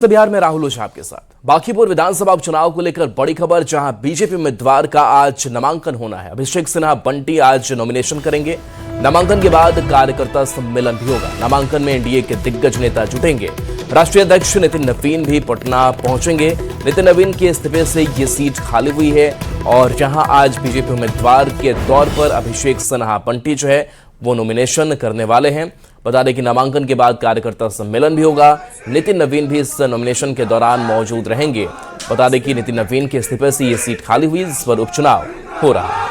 बिहार में राहुल ओझा आपके साथ। बांकीपुर विधानसभा उपचुनाव को लेकर बड़ी खबर, जहां बीजेपी उम्मीदवार का आज नामांकन होना है। अभिषेक सिन्हा बंटी आज नॉमिनेशन करेंगे। नामांकन के बाद कार्यकर्ता सम्मेलन भी होगा। नामांकन में एनडीए के दिग्गज नेता जुटेंगे। राष्ट्रीय अध्यक्ष नितिन नवीन भी पटना पहुंचेंगे। नितिन नवीन के इस्तीफे से ये सीट खाली हुई है और जहां आज बीजेपी उम्मीदवार के तौर पर अभिषेक सिन्हा बंटी जो है वो नॉमिनेशन करने वाले हैं। बता दें कि नामांकन के बाद कार्यकर्ता सम्मेलन भी होगा। नितिन नवीन भी इस नॉमिनेशन के दौरान मौजूद रहेंगे। बता दें कि नितिन नवीन के इस्तीफे से ये सीट खाली हुई, जिस पर उपचुनाव हो रहा है।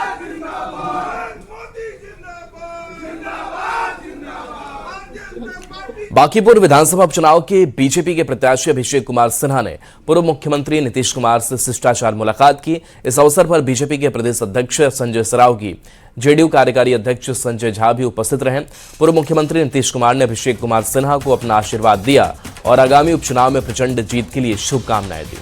बांकीपुर विधानसभा उपचुनाव के बीजेपी के प्रत्याशी अभिषेक कुमार सिन्हा ने पूर्व मुख्यमंत्री नीतीश कुमार से शिष्टाचार मुलाकात की। इस अवसर पर बीजेपी के प्रदेश अध्यक्ष संजय सरावगी, जेडीयू कार्यकारी अध्यक्ष संजय झा भी उपस्थित रहे। पूर्व मुख्यमंत्री नीतीश कुमार ने अभिषेक कुमार सिन्हा को अपना आशीर्वाद दिया और आगामी उपचुनाव में प्रचंड जीत के लिए शुभकामनाएं दी।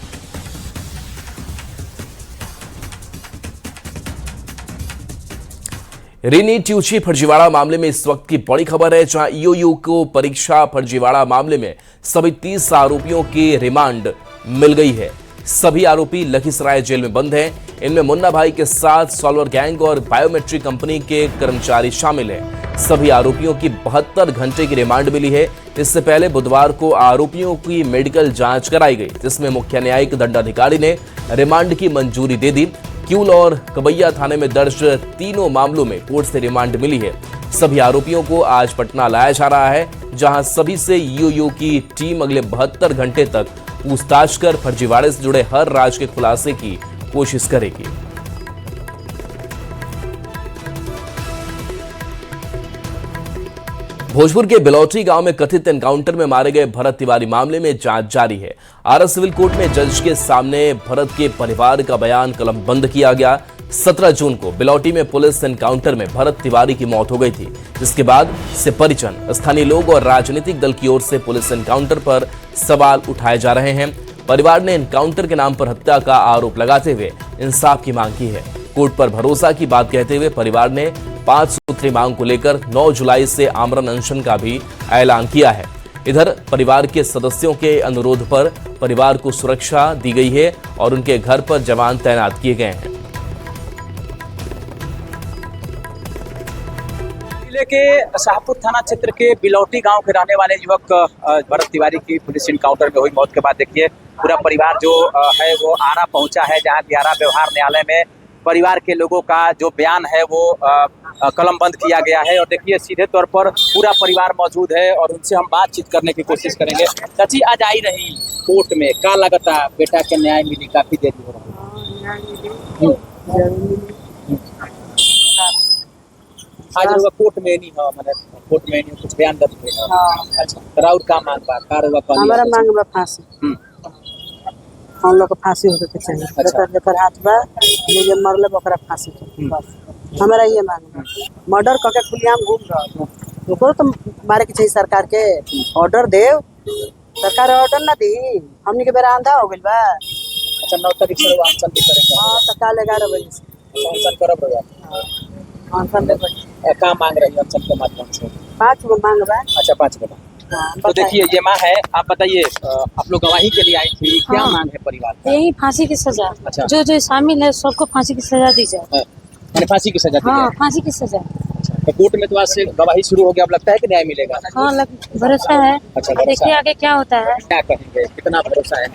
रीनीट यूजी फर्जीवाड़ा मामले में इस वक्त की बड़ी खबर है, जहां ईओयू को परीक्षा फर्जीवाड़ा मामले में सभी 30 आरोपियों की रिमांड मिल गई है। सभी आरोपी लखीसराय जेल में बंद हैं। इनमें मुन्ना भाई के साथ सॉल्वर गैंग और बायोमेट्रिक कंपनी के कर्मचारी शामिल हैं। सभी आरोपियों की 72 घंटे की रिमांड मिली है। इससे पहले बुधवार को आरोपियों की मेडिकल जांच कराई गई, जिसमें मुख्य न्यायिक दंडाधिकारी ने रिमांड की मंजूरी दे दी। क्यूल और कबैया थाने में दर्ज तीनों मामलों में कोर्ट से रिमांड मिली है। सभी आरोपियों को आज पटना लाया जा रहा है, जहां सभी से ईओयू की टीम अगले 72 घंटे तक पूछताछ कर फर्जीवाड़े से जुड़े हर राज के खुलासे की कोशिश करेगी। भोजपुर के बिलौटी गांव में कथित एनकाउंटर में मारे गए भरत तिवारी मामले में जांच जारी है। आरा सिविल कोर्ट में जज के सामने भरत के परिवार का बयान कलमबंद किया गया। 17 जून को बिलौटी में पुलिस एनकाउंटर में भरत तिवारी की मौत हो गई थी, जिसके बाद से परिजन, स्थानीय लोग और राजनीतिक दल की ओर से पुलिस एनकाउंटर पर सवाल उठाए जा रहे हैं। परिवार ने एनकाउंटर के नाम पर हत्या का आरोप लगाते हुए इंसाफ की मांग की है। कोर्ट पर भरोसा की बात कहते हुए परिवार ने 5 सूत्री मांग को लेकर 9 जुलाई से आमरण अनशन का भी ऐलान किया है। इधर परिवार के सदस्यों के अनुरोध पर परिवार को सुरक्षा दी गई है और उनके घर पर जवान तैनात किए गए हैं। जिले के शाहपुर थाना क्षेत्र के बिलौटी गांव के रहने वाले युवक भरत तिवारी की पुलिस इनकाउंटर में हुई मौत के बाद देखिए पूरा परिवार जो है वो आरा पहुंचा है, जहां की आरा व्यवहार न्यायालय में परिवार के लोगों का जो बयान है वो कलमबंद किया गया है। और देखिए सीधे तौर पर पूरा परिवार मौजूद है और उनसे हम बातचीत करने की कोशिश करेंगे। चाची आज आई रही कोर्ट में, का लगता बेटा के न्याय मिली? काफी देरी हो रही आज होगा कोर्ट में नहीं है, मतलब कोर्ट में नहीं कुछ बयान दर्ज हुआ। अच्छा राउर का मांग बा? हमारा मांग बा फांसी। हम लोग को फांसी होके के चाहिए। जेकर हाथ बा जे मरले ओकरा फांसी बस हमारा ये मांग बा। मर्डर करके खुलेआम घूम रहा ओकरो तो मारे के चाहिए। सरकार के ऑर्डर देव, सरकार ऑर्डर ना दी, हमनी के बेरा अंधा हो गइल बा। अच्छा 9 तारीख से अनशन भी करेंगे? हां तो कल 11 बजे से अनशन करब रहा। अनशन दे का मांग रही है अनशन के माध्यम से? 5 गो मांग बा। अच्छा 5 गो। तो देखिए ये माँ है, आप बताइए आप लोग गवाही के लिए आई थी, क्या मांग है परिवार का? यही फांसी की सजा। अच्छा। जो शामिल है सबको फांसी की सजा दी जाए। फांसी की सजा दी हाँ जाए? फांसी की सजा। तो कोर्ट में तो आज से गवाही शुरू हो गया, अब लगता है कि न्याय मिलेगा? हाँ भरोसा है। अच्छा भरोसा देखिए आगे क्या होता है। क्या कहेंगे, कितना भरोसा है?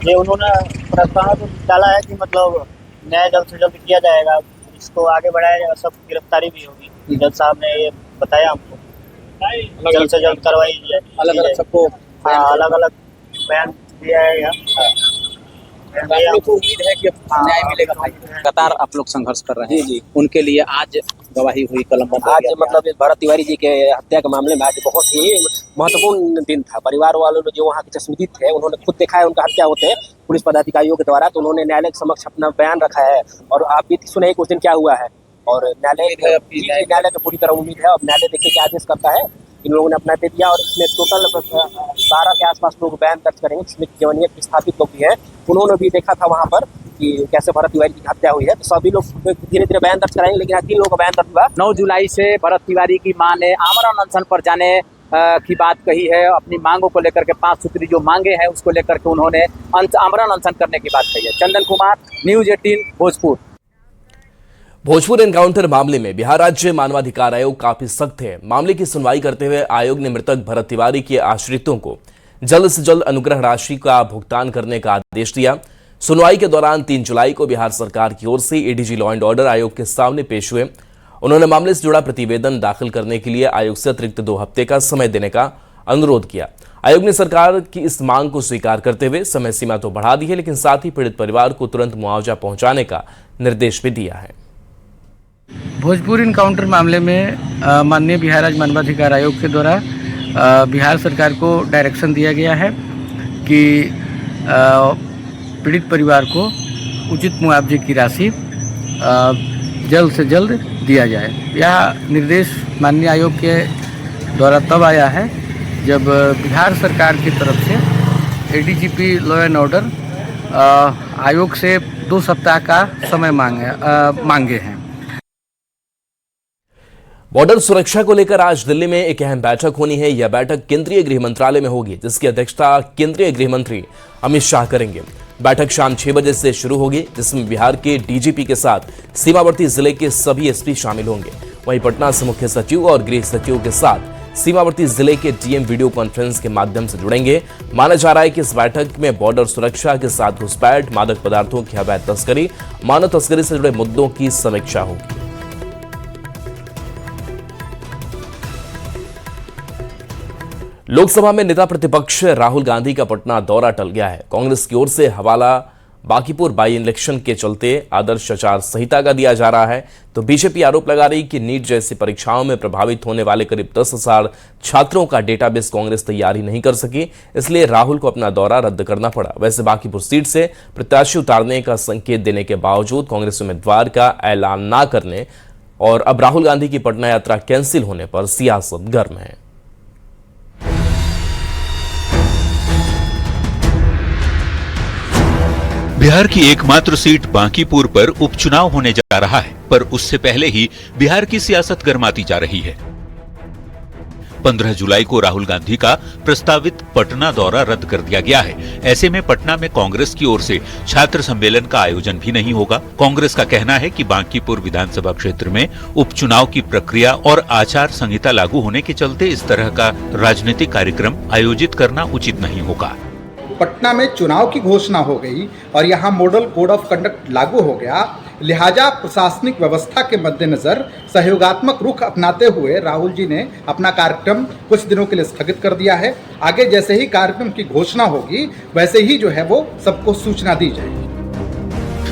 ये उन्होंने प्रस्ताव डाला है कि मतलब न्याय जल्द से जल्द किया जाएगा, इसको आगे बढ़ाया जाएगा, सब गिरफ्तारी भी होगी। जज साहब ने ये बताया हमको, जल्द से जल्द करवाई जाए। अलग अलग सबको अलग अलग बयान दिया है यहाँ। आप लोग को उम्मीद है कि न्याय मिलेगा भाई? लगातार आप लोग संघर्ष कर रहे हैं जी, उनके लिए आज गवाही हुई, कलमबंद। आज मतलब भरत तिवारी जी के हत्या के मामले में आज बहुत ही महत्वपूर्ण दिन था। परिवार वालों ने जो वहाँ के चश्मदीद थे उन्होंने खुद देखा है उनका हत्या होते पुलिस पदाधिकारियों के द्वारा, तो उन्होंने न्यायालय के समक्ष अपना बयान रखा है। और आप भी सुने कुछ दिन क्या हुआ है, और न्यायालय को पूरी तरह उम्मीद है। अब न्यायालय देखिए क्या आदेश करता है। इन लोगों ने अपना दे दिया और इसमें टोटल 12 के आसपास लोग बयान दर्ज करेंगे, जिसमें जवनीय विस्थापित लोग भी हैं। उन्होंने भी देखा था वहाँ पर कि कैसे भरत तिवारी की हत्या हुई है, तो सभी लोग धीरे धीरे बयान दर्ज कराएंगे। लेकिन 3 लोगों का बयान दर्ज हुआ। 9 जुलाई से भरत तिवारी की मां ने आमरण अनशन पर जाने की बात कही है। अपनी मांगों को लेकर के 5 सूत्री जो मांगे हैं उसको लेकर के उन्होंने आमरण अनशन करने की बात कही है। चंदन कुमार, न्यूज 18 भोजपुर। भोजपुर एनकाउंटर मामले में बिहार राज्य मानवाधिकार आयोग काफी सख्त है। मामले की सुनवाई करते हुए आयोग ने मृतक भरत तिवारी के आश्रितों को जल्द से जल्द अनुग्रह राशि का भुगतान करने का आदेश दिया। सुनवाई के दौरान 3 जुलाई को बिहार सरकार की ओर से एडीजी लॉ एंड ऑर्डर आयोग के सामने पेश हुए। उन्होंने मामले से जुड़ा प्रतिवेदन दाखिल करने के लिए आयोग से अतिरिक्त 2 हफ्ते का समय देने का अनुरोध किया। आयोग ने सरकार की इस मांग को स्वीकार करते हुए समय सीमा तो बढ़ा दी है, लेकिन साथ ही पीड़ित परिवार को तुरंत मुआवजा पहुंचाने का निर्देश भी दिया है। भोजपुर इनकाउंटर मामले में माननीय बिहार राज्य मानवाधिकार आयोग के द्वारा बिहार सरकार को डायरेक्शन दिया गया है कि पीड़ित परिवार को उचित मुआवजे की राशि जल्द से जल्द दिया जाए। यह निर्देश माननीय आयोग के द्वारा तब आया है जब बिहार सरकार की तरफ से एडीजीपी लॉ एंड ऑर्डर आयोग से 2 सप्ताह का समय मांगे हैं। बॉर्डर सुरक्षा को लेकर आज दिल्ली में एक अहम बैठक होनी है। यह बैठक केंद्रीय गृह मंत्रालय में होगी, जिसकी अध्यक्षता केंद्रीय गृह मंत्री अमित शाह करेंगे। बैठक शाम 6 बजे से शुरू होगी, जिसमें बिहार के डीजीपी के साथ सीमावर्ती जिले के सभी एसपी शामिल होंगे। वहीं पटना से मुख्य सचिव और गृह सचिव के साथ सीमावर्ती जिले के डीएम वीडियो कॉन्फ्रेंस के माध्यम से जुड़ेंगे। माना जा रहा है कि इस बैठक में बॉर्डर सुरक्षा के साथ घुसपैठ, मादक पदार्थों की अवैध तस्करी, मानव तस्करी से जुड़े मुद्दों की समीक्षा होगी। लोकसभा में नेता प्रतिपक्ष राहुल गांधी का पटना दौरा टल गया है। कांग्रेस की ओर से हवाला बांकीपुर बाई इलेक्शन के चलते आदर्श आचार संहिता का दिया जा रहा है, तो बीजेपी आरोप लगा रही कि नीट जैसी परीक्षाओं में प्रभावित होने वाले करीब 10,000 छात्रों का डेटाबेस कांग्रेस तैयार ही नहीं कर सकी, इसलिए राहुल को अपना दौरा रद्द करना पड़ा। वैसे बांकीपुर सीट से प्रत्याशी उतारने का संकेत देने के बावजूद कांग्रेस उम्मीदवार का ऐलान न करने और अब राहुल गांधी की पटना यात्रा कैंसिल होने पर सियासत गर्म है। बिहार की एकमात्र सीट बांकीपुर पर उपचुनाव होने जा रहा है, पर उससे पहले ही बिहार की सियासत गर्माती जा रही है। 15 जुलाई को राहुल गांधी का प्रस्तावित पटना दौरा रद्द कर दिया गया है। ऐसे में पटना में कांग्रेस की ओर से छात्र सम्मेलन का आयोजन भी नहीं होगा। कांग्रेस का कहना है कि बांकीपुर विधानसभा क्षेत्र में उपचुनाव की प्रक्रिया और आचार संहिता लागू होने के चलते इस तरह का राजनीतिक कार्यक्रम आयोजित करना उचित नहीं होगा। पटना में चुनाव की घोषणा हो गई और यहाँ मॉडल कोड ऑफ कंडक्ट लागू हो गया, लिहाजा प्रशासनिक व्यवस्था के मद्देनजर सहयोगात्मक रुख अपनाते हुए राहुल जी ने अपना कार्यक्रम कुछ दिनों के लिए स्थगित कर दिया है। आगे जैसे ही कार्यक्रम की घोषणा होगी वैसे ही जो है वो सबको सूचना दी जाएगी।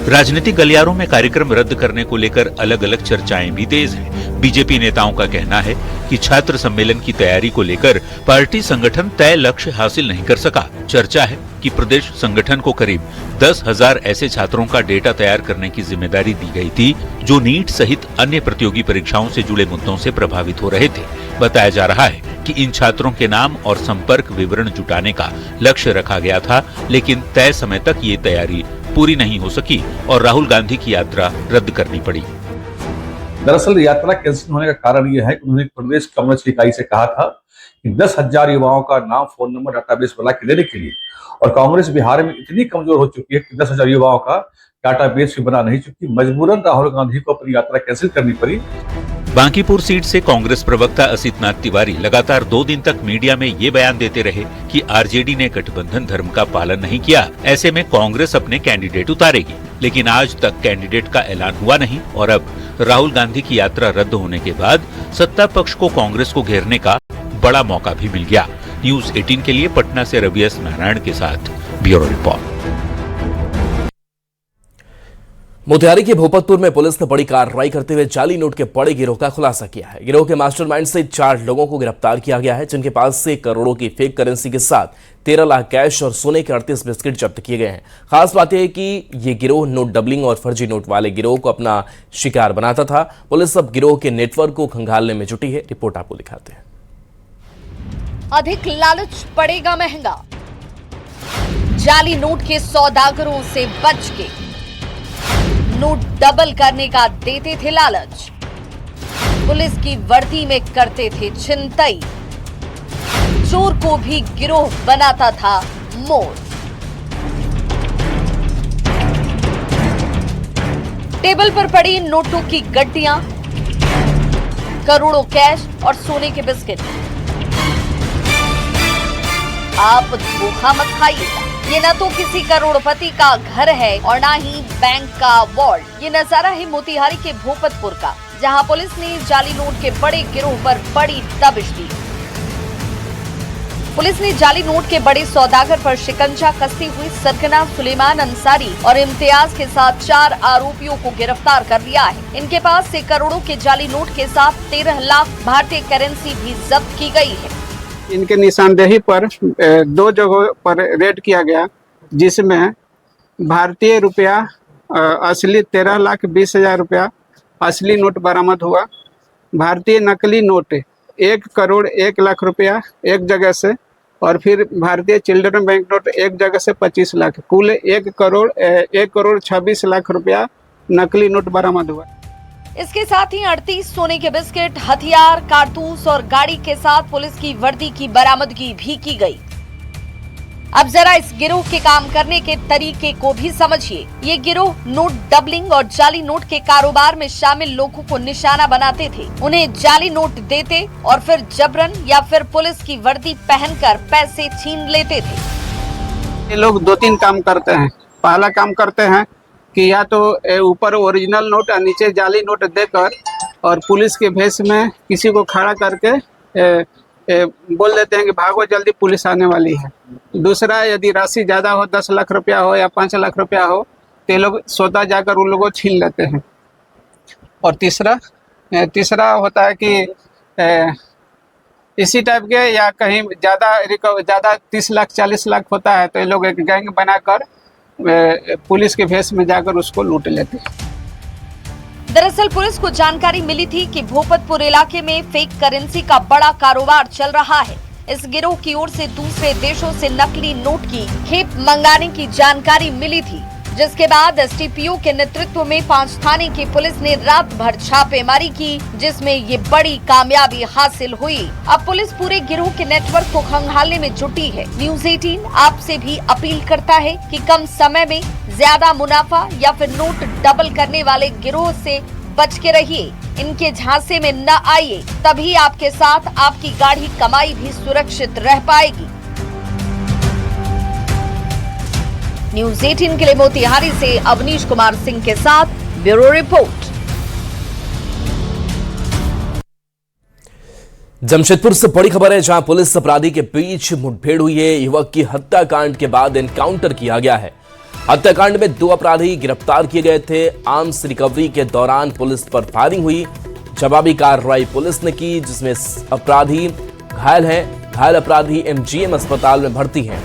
राजनीतिक गलियारों में कार्यक्रम रद्द करने को लेकर अलग अलग चर्चाएं भी तेज हैं। बीजेपी नेताओं का कहना है कि छात्र सम्मेलन की तैयारी को लेकर पार्टी संगठन तय लक्ष्य हासिल नहीं कर सका। चर्चा है कि प्रदेश संगठन को करीब 10,000 ऐसे छात्रों का डेटा तैयार करने की जिम्मेदारी दी गई थी जो नीट सहित अन्य प्रतियोगी परीक्षाओं से जुड़े मुद्दों से प्रभावित हो रहे थे। बताया जा रहा है कि इन छात्रों के नाम और संपर्क विवरण जुटाने का लक्ष्य रखा गया था, लेकिन तय समय तक ये तैयारी पूरी नहीं हो सकी और राहुल गांधी की यात्रा रद्द करनी पड़ी। दरअसल यात्रा कैंसिल होने का कारण यह है कि उन्होंने प्रदेश कम्युनिस्ट इकाई से कहा था कि 10,000 युवाओं का नाम, फोन नंबर, डाटाबेस बना के देने के लिए, और कांग्रेस बिहार में इतनी कमजोर हो चुकी है कि 10,000 युवाओं का डाटाबेस भी बना नहीं चुकी। मजबूरन राहुल गांधी को अपनी यात्रा कैंसिल करनी पड़ी। बांकीपुर सीट से कांग्रेस प्रवक्ता असित नाथ तिवारी लगातार 2 दिन तक मीडिया में ये बयान देते रहे कि आरजेडी ने गठबंधन धर्म का पालन नहीं किया, ऐसे में कांग्रेस अपने कैंडिडेट उतारेगी। लेकिन आज तक कैंडिडेट का ऐलान हुआ नहीं और अब राहुल गांधी की यात्रा रद्द होने के बाद सत्ता पक्ष को कांग्रेस को घेरने का बड़ा मौका भी मिल गया। न्यूज 18 के लिए पटना से रवि एस नारायण के साथ ब्यूरो रिपोर्ट। मोतिहारी के भोपतपुर में पुलिस ने बड़ी कार्रवाई करते हुए जाली नोट के बड़े गिरोह का खुलासा किया है। गिरोह के मास्टरमाइंड से 4 लोगों को गिरफ्तार किया गया है, जिनके पास से करोड़ों की फेक करेंसी के साथ 13 लाख कैश और सोने के 38 बिस्किट जब्त किए गए हैं। खास बात यह है कि ये गिरोह नोट डबलिंग और फर्जी नोट वाले गिरोह को अपना शिकार बनाता था। पुलिस अब गिरोह के नेटवर्क को खंगालने में जुटी है। रिपोर्ट आपको दिखाते हैं। अधिक लालच पड़ेगा महंगा, जाली नोट के सौदागरों से बच के नोट डबल करने का देते थे लालच, पुलिस की वर्दी में करते थे छिनतई, चोर को भी गिरोह बनाता था मोर। टेबल पर पड़ी नोटों की गड्डियां, करोड़ों कैश और सोने के बिस्किट। आप धोखा मत खाइएगा, ये न तो किसी करोड़पति का घर है और ना ही बैंक का वॉल्ट। ये नजारा है मोतिहारी के भोपतपुर का, जहां पुलिस ने जाली नोट के बड़े गिरोह पर बड़ी दबिश दी। पुलिस ने जाली नोट के बड़े सौदागर पर शिकंजा कसते हुए सरगना, सुलेमान अंसारी और इम्तियाज के साथ 4 आरोपियों को गिरफ्तार कर लिया है। इनके पास से करोड़ों के जाली नोट के साथ 13 लाख भारतीय करेंसी भी जब्त की गई है। इनके निशानदेही पर 2 जगहों पर रेड किया गया, जिसमें भारतीय रुपया असली 13,20,000 रुपया असली नोट बरामद हुआ। भारतीय नकली नोट 1 करोड़ 1 लाख रुपया एक जगह से, और फिर भारतीय चिल्ड्रन बैंक नोट एक जगह से 25 लाख, कुल 1 करोड़ 26 लाख रुपया नकली नोट बरामद हुआ। इसके साथ ही 38 सोने के बिस्किट, हथियार, कारतूस और गाड़ी के साथ पुलिस की वर्दी की बरामदगी भी की गई। अब जरा इस गिरोह के काम करने के तरीके को भी समझिए। ये गिरोह नोट डबलिंग और जाली नोट के कारोबार में शामिल लोगों को निशाना बनाते थे। उन्हें जाली नोट देते और फिर जबरन या फिर पुलिस की वर्दी पहनकर पैसे छीन लेते थे। ये लोग 2-3 काम करते हैं। पहला काम करते हैं कि या तो ऊपर ओरिजिनल नोट और नीचे जाली नोट देकर और पुलिस के भेष में किसी को खड़ा करके बोल देते हैं कि भागो जल्दी पुलिस आने वाली है। दूसरा, यदि राशि ज़्यादा हो, 10 लाख रुपया हो या 5 लाख रुपया हो, तो ये लोग स्वतः जाकर उन लोगों को छीन लेते हैं। और तीसरा होता है कि इसी टाइप के या कहीं ज़्यादा 30 लाख 40 लाख होता है तो ये लोग एक गैंग बनाकर पुलिस के भेष में जाकर उसको लूट लेते हैं। दरअसल पुलिस को जानकारी मिली थी कि भोपतपुर इलाके में फेक करेंसी का बड़ा कारोबार चल रहा है। इस गिरोह की ओर से दूसरे देशों से नकली नोट की खेप मंगाने की जानकारी मिली थी, जिसके बाद एसटीपीओ के नेतृत्व में 5 थाने की पुलिस ने रात भर छापेमारी की, जिसमें ये बड़ी कामयाबी हासिल हुई। अब पुलिस पूरे गिरोह के नेटवर्क को खंगालने में जुटी है। न्यूज़ 18 आपसे भी अपील करता है कि कम समय में ज्यादा मुनाफा या फिर नोट डबल करने वाले गिरोह से बच के रहिए। इनके झांसे में न आइए, तभी आपके साथ आपकी गाढ़ी कमाई भी सुरक्षित रह पाएगी। न्यूज़ 18 के लिए मोतिहारी से अवनीश कुमार सिंह के साथ ब्यूरो रिपोर्ट। जमशेदपुर से बड़ी खबर है, जहां पुलिस अपराधी के बीच मुठभेड़ हुई है। युवक की हत्याकांड के बाद एनकाउंटर किया गया है। हत्याकांड में 2 अपराधी गिरफ्तार किए गए थे। आर्म्स रिकवरी के दौरान पुलिस पर फायरिंग हुई। जवाबी कार्रवाई पुलिस ने की, जिसमें अपराधी घायल हैं। घायल अपराधी एमजीएम अस्पताल में भर्ती हैं।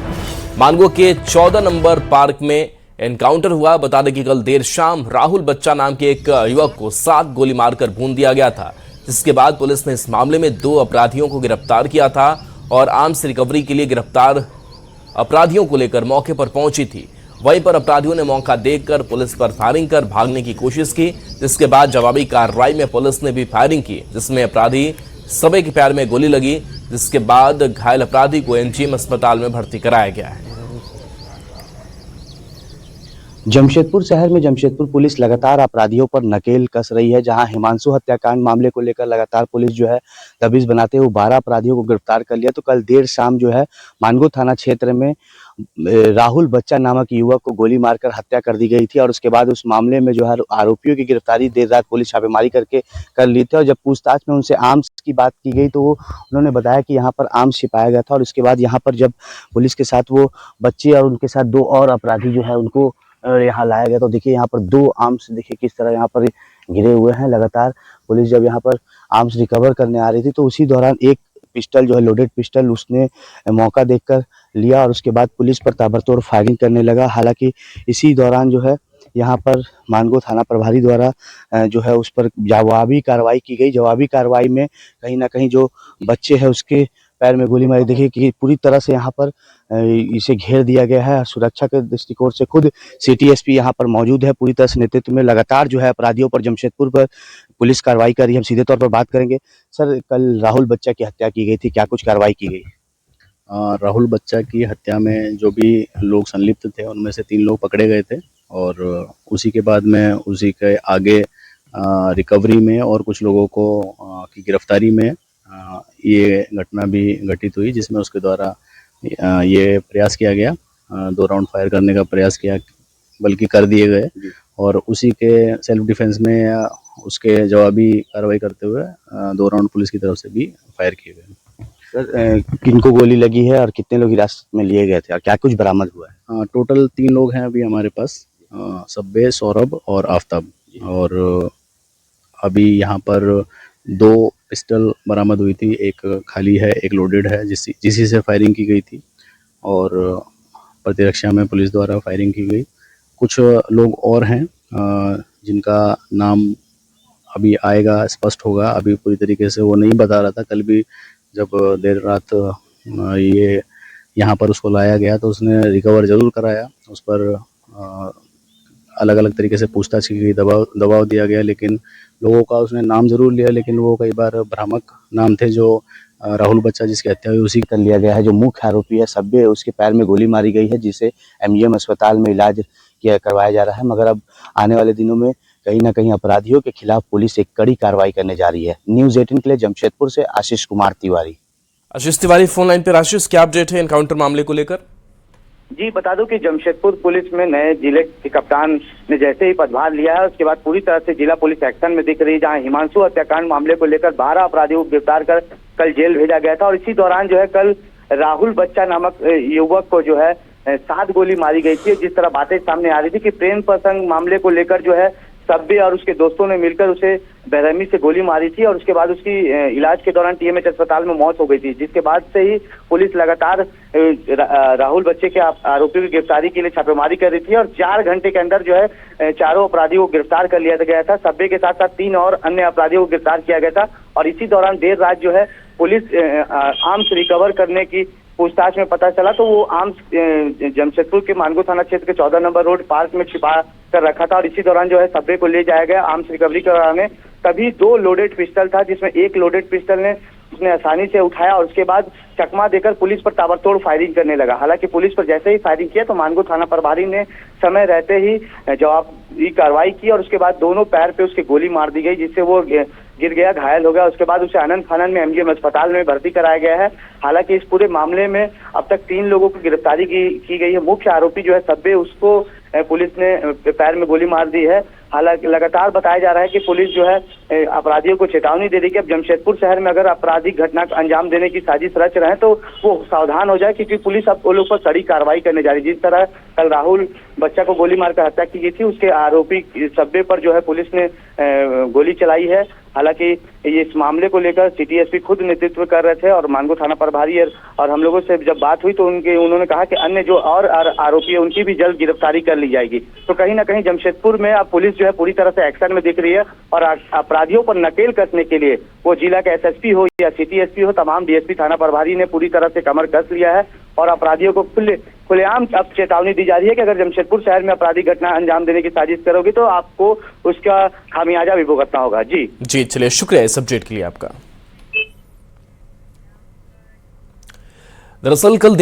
मानगो के 14 नंबर पार्क में एनकाउंटर हुआ। बता दें कि कल देर शाम राहुल बच्चा नाम के एक युवक को 7 गोली मारकर भून दिया गया था, जिसके बाद पुलिस ने इस मामले में 2 अपराधियों को गिरफ्तार किया था और आर्म्स रिकवरी के लिए गिरफ्तार अपराधियों को लेकर मौके पर पहुंची थी। वहीं पर अपराधियों ने मौका देखकर पुलिस पर फायरिंग कर भागने की कोशिश की, जिसके बाद जवाबी कार्रवाई में पुलिस ने भी फायरिंग की, जिसमें अपराधी सभी के पैर में गोली लगी, जिसके बाद घायल अपराधी को एमजीएम अस्पताल में भर्ती कराया गया है। जमशेदपुर शहर में जमशेदपुर पुलिस लगातार अपराधियों पर नकेल कस रही है। जहां हिमांशु हत्याकांड मामले को लेकर लगातार पुलिस जो है दबिश बनाते हुए 12 अपराधियों को गिरफ्तार कर लिया। तो कल देर शाम जो है मानगो थाना क्षेत्र में राहुल बच्चा नामक युवक को गोली मारकर हत्या कर दी गई थी और उसके बाद उस मामले में जो है आरोपियों की गिरफ्तारी देर रात पुलिस छापेमारी करके कर ली थी। और जब पूछताछ में उनसे आर्म्स की बात की गई तो उन्होंने बताया कि यहाँ पर आर्म्स छिपाया गया था। और उसके बाद यहाँ पर जब पुलिस के साथ वो बच्चे और उनके साथ 2 और अपराधी जो है उनको यहाँ लाया गया, तो देखिए यहाँ पर 2 आर्म्स देखिए किस तरह यहाँ पर गिरे हुए हैं। लगातार पुलिस जब यहाँ पर आर्म्स रिकवर करने आ रही थी तो उसी दौरान एक पिस्टल जो है लोडेड पिस्टल उसने मौका देखकर लिया और उसके बाद पुलिस पर ताबड़तोड़ फायरिंग करने लगा। हालांकि इसी दौरान जो है यहाँ पर मानगो थाना प्रभारी द्वारा जो है उस पर जवाबी कार्रवाई की गई। जवाबी कार्रवाई में कहीं ना कहीं जो बच्चे हैं उसके पैर में गोली मारी। देखिए कि पूरी तरह से यहाँ पर इसे घेर दिया गया है। सुरक्षा के दृष्टिकोण से खुद सिटी एसपी यहाँ पर मौजूद है। पूरी तरह से नेतृत्व में लगातार जो है अपराधियों पर जमशेदपुर पर पुलिस कार्रवाई कर रही है। हम सीधे तौर पर बात करेंगे। सर, कल राहुल बच्चा की हत्या की गई थी, क्या कुछ कार्रवाई की गई? राहुल बच्चा की हत्या में जो भी लोग संलिप्त थे उनमें से 3 लोग पकड़े गए थे और उसी के बाद में उसी के आगे रिकवरी में और कुछ लोगों को की गिरफ्तारी में ये घटना भी घटित हुई, जिसमें उसके द्वारा ये प्रयास किया गया 2 राउंड फायर करने का प्रयास किया, बल्कि कर दिए गए और उसी के सेल्फ डिफेंस में उसके जवाबी कार्रवाई करते हुए 2 राउंड पुलिस की तरफ से भी फायर किए गए। सर, किनको गोली लगी है और कितने लोग हिरासत में लिए गए थे और क्या कुछ बरामद हुआ है? टोटल 3 लोग हैं अभी हमारे पास, सब्बे, सौरभ और आफताब, और अभी यहाँ पर 2 पिस्टल बरामद हुई थी, एक खाली है एक लोडेड है जिसी से फायरिंग की गई थी और प्रतिरक्षा में पुलिस द्वारा फायरिंग की गई। कुछ लोग और हैं जिनका नाम अभी आएगा, स्पष्ट होगा, अभी पूरी तरीके से वो नहीं बता रहा था। कल भी जब देर रात ये यहाँ पर उसको लाया गया तो उसने रिकवर ज़रूर कराया, उस पर अलग अलग तरीके से पूछताछ की गई, दबाव दिया गया, लेकिन लोगों का उसने नाम ज़रूर लिया, लेकिन वो कई बार भ्रामक नाम थे। जो राहुल बच्चा जिसकी हत्या हुई उसी कर लिया गया है। जो मुख्य आरोपी है सब्बे, उसके पैर में गोली मारी गई है, जिसे MGM अस्पताल में इलाज करवाया जा रहा है, मगर अब आने वाले दिनों में कहीं ना कहीं अपराधियों के खिलाफ पुलिस एक कड़ी कार्रवाई करने जा रही है। न्यूज़ 18 के लिए जमशेदपुर से आशीष कुमार तिवारी। आशीष तिवारी फोन लाइन पर। आशीष, क्या अपडेट है एनकाउंटर मामले को लेकर? जी, बता दूं कि जमशेदपुर पुलिस में नए जिले के कप्तान ने जैसे ही पदभार लिया है उसके बाद पूरी तरह से जिला पुलिस एक्शन में दिख रही है, जहां हिमांशु हत्याकांड मामले को लेकर 12 अपराधियों को गिरफ्तार कर कल जेल भेजा गया था और इसी दौरान जो है कल राहुल बच्चा नामक युवक को जो है 7 गोली मारी गई थी। जिस तरह बातें सामने आ रही थी कि प्रेम प्रसंग मामले को लेकर जो है सब्बे और उसके दोस्तों ने मिलकर उसे बेरहमी से गोली मारी थी और उसके बाद उसकी इलाज के दौरान TMH अस्पताल में मौत हो गई थी, जिसके बाद से ही पुलिस लगातार राहुल बच्चे के आरोपियों की गिरफ्तारी के लिए छापेमारी कर रही थी और 4 घंटे के अंदर जो है 4 अपराधियों को गिरफ्तार कर लिया गया था। सब्बे के साथ साथ 3 और अन्य अपराधियों को गिरफ्तार किया गया था और इसी दौरान देर रात जो है पुलिस आर्म्स रिकवर करने की पूछताछ में पता चला तो वो आर्म्स जमशेदपुर के मानगो थाना क्षेत्र के 14 नंबर रोड पार्क में छिपा कर रखा था और इसी दौरान जो है सब्बे को ले जाया गया आर्म्स रिकवरी कराने। तभी 2 लोडेड पिस्टल था, जिसमें एक लोडेड पिस्टल ने उसने आसानी से उठाया और उसके बाद चकमा देकर पुलिस पर ताबड़तोड़ फायरिंग करने लगा। हालांकि पुलिस पर जैसे ही फायरिंग किया तो मानगो थाना प्रभारी ने समय रहते ही जवाबी कार्रवाई की और उसके बाद दोनों पैर पे उसके गोली मार दी गई, जिससे वो गिर गया, घायल हो गया। उसके बाद उसे अनंत फानन में MGM अस्पताल में भर्ती कराया गया है। हालांकि इस पूरे मामले में अब तक 3 लोगों की गिरफ्तारी की गई है। मुख्य आरोपी जो है सब्बे, उसको पुलिस ने पैर में गोली मार दी है। हालांकि लगातार बताया जा रहा है कि पुलिस जो है अपराधियों को चेतावनी दे रही है कि अब जमशेदपुर शहर में अगर आपराधिक घटना को अंजाम देने की साजिश रच रहे हैं तो वो सावधान हो जाए, क्योंकि पुलिस अब वो लोग पर कड़ी कार्रवाई करने जा रही है। जिस तरह कल राहुल बच्चा को गोली मारकर हत्या की गई थी, उसके आरोपी सब्बे पर जो है पुलिस ने गोली चलाई है। हालांकि ये इस मामले को लेकर सिटी एसपी खुद नेतृत्व कर रहे थे और मानगो थाना प्रभारी और हम लोगों से जब बात हुई तो उन्होंने कहा कि अन्य जो और आरोपी है उनकी भी जल्द गिरफ्तारी कर ली जाएगी। तो कहीं ना कहीं जमशेदपुर में अब पुलिस जो है पूरी तरह से एक्शन में दिख रही है और अपराधियों पर नकेल कसने के लिए वो जिला के SSP हो या सिटी एसपी हो, तमाम DSP थाना प्रभारी ने पूरी तरह से कमर कस लिया है और अपराधियों को खुलेआम अब चेतावनी दी जा रही है कि अगर जमशेदपुर शहर में आपराधिक घटना अंजाम देने की साजिश करोगे तो आपको उसका खामियाजा भी भुगतना होगा। जी चलिए, शुक्रिया इस अपडेट के लिए आपका। दरअसल कल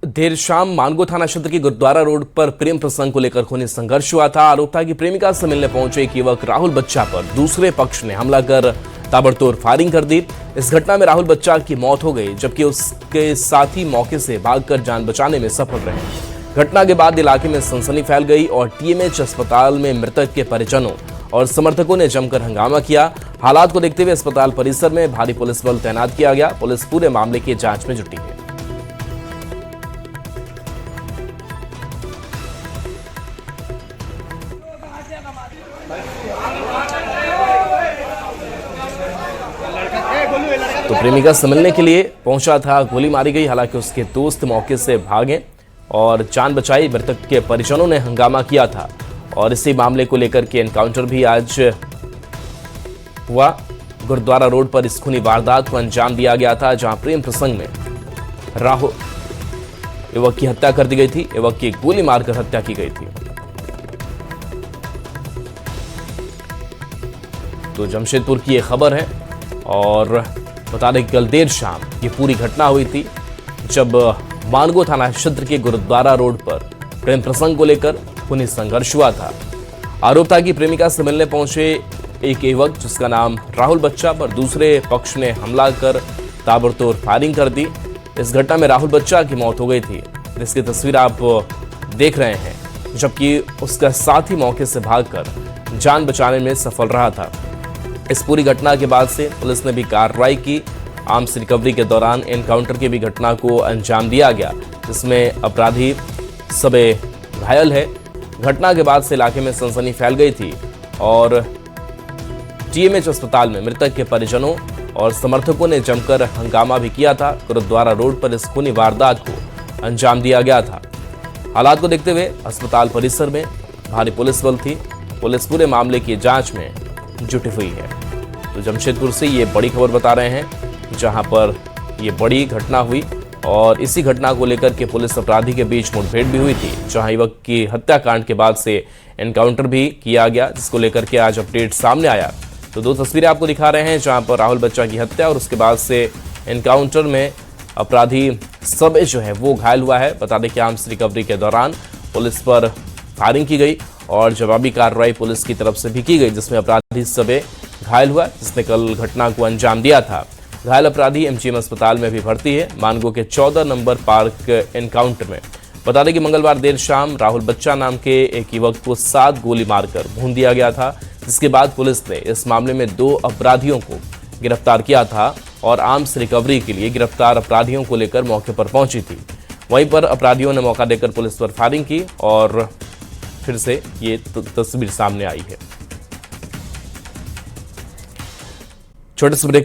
देर शाम मानगो थाना क्षेत्र के गुरुद्वारा रोड पर प्रेम प्रसंग को लेकर खूनी संघर्ष हुआ था। आरोप था कि प्रेमिका से मिलने पहुंचे एक युवक राहुल बच्चा पर दूसरे पक्ष ने हमला कर ताबड़तोड़ फायरिंग कर दी। इस घटना में राहुल बच्चा की मौत हो गई, जबकि उसके साथी मौके से भागकर जान बचाने में सफल रहे। घटना के बाद इलाके में सनसनी फैल गई और TMH अस्पताल में मृतक के परिजनों और समर्थकों ने जमकर हंगामा किया। हालात को देखते हुए अस्पताल परिसर में भारी पुलिस बल तैनात किया गया। पुलिस पूरे मामले की जांच में जुटी है। तो प्रेमिका से मिलने के लिए पहुंचा था, गोली मारी गई। हालांकि उसके दोस्त मौके से भागे और जान बचाई। मृतक के परिजनों ने हंगामा किया था और इसी मामले को लेकर के एनकाउंटर भी आज हुआ। गुरुद्वारा रोड पर इस खूनी वारदात को अंजाम दिया गया था, जहां प्रेम प्रसंग में राहुल युवक की हत्या कर दी गई थी। युवक की गोली मारकर हत्या की गई थी। तो जमशेदपुर की ये खबर है और बता दें कल देर शाम ये पूरी घटना हुई थी। जब मानगो थाना क्षेत्र के गुरुद्वारा रोड पर प्रेम प्रसंग को लेकर खूनी संघर्ष हुआ था। आरोप था कि प्रेमिका से मिलने पहुंचे एक युवक जिसका नाम राहुल बच्चा पर दूसरे पक्ष ने हमला कर ताबड़तोड़ फायरिंग कर दी। इस घटना में राहुल बच्चा की मौत हो गई थी। इसकी तस्वीर आप देख रहे हैं, जबकि उसका साथी मौके से भागकर जान बचाने में सफल रहा था। इस पूरी घटना के बाद से पुलिस ने भी कार्रवाई की। आर्म्स रिकवरी के दौरान एनकाउंटर की भी घटना को अंजाम दिया गया, जिसमें अपराधी सबे घायल है। घटना के बाद से इलाके में सनसनी फैल गई थी और टीएमएच अस्पताल में मृतक के परिजनों और समर्थकों ने जमकर हंगामा भी किया था। गुरुद्वारा रोड पर इस खूनी वारदात को अंजाम दिया गया था। हालात को देखते हुए अस्पताल परिसर में भारी पुलिस बल थी। पुलिस पूरे मामले की जांच में जुटी हुई है। तो जमशेदपुर से ये बड़ी खबर बता रहे हैं, जहां पर ये बड़ी घटना हुई और इसी घटना को लेकर के पुलिस अपराधी के बीच मुठभेड़ भी हुई थी, जहां युवक की हत्याकांड के बाद से एनकाउंटर भी किया गया, जिसको लेकर के आज अपडेट सामने आया। तो दो तस्वीरें आपको दिखा रहे हैं, जहां पर राहुल बच्चा की हत्या और उसके बाद से एनकाउंटर में अपराधी सबे जो है वो घायल हुआ है। बता दें कि आर्म्स रिकवरी के दौरान पुलिस पर फायरिंग की गई और जवाबी कार्रवाई पुलिस की तरफ से भी की गई, जिसमें अपराधी सबे घायल हुआ, जिसने कल घटना को अंजाम दिया था। घायल अपराधी एमजीएम अस्पताल में भी भर्ती है, मानगो के 14 नंबर पार्क एनकाउंटर में। बता दें कि मंगलवार देर शाम राहुल बच्चा नाम के एक युवक को 7 गोली मारकर भून दिया गया था, जिसके बाद पुलिस ने इस मामले में 2 अपराधियों को गिरफ्तार किया था और आर्म्स रिकवरी के लिए गिरफ्तार अपराधियों को लेकर मौके पर पहुंची थी। वहीं पर अपराधियों ने मौका देकर पुलिस पर फायरिंग की और फिर से ये तस्वीर सामने आई है। छोटे से ब्रेक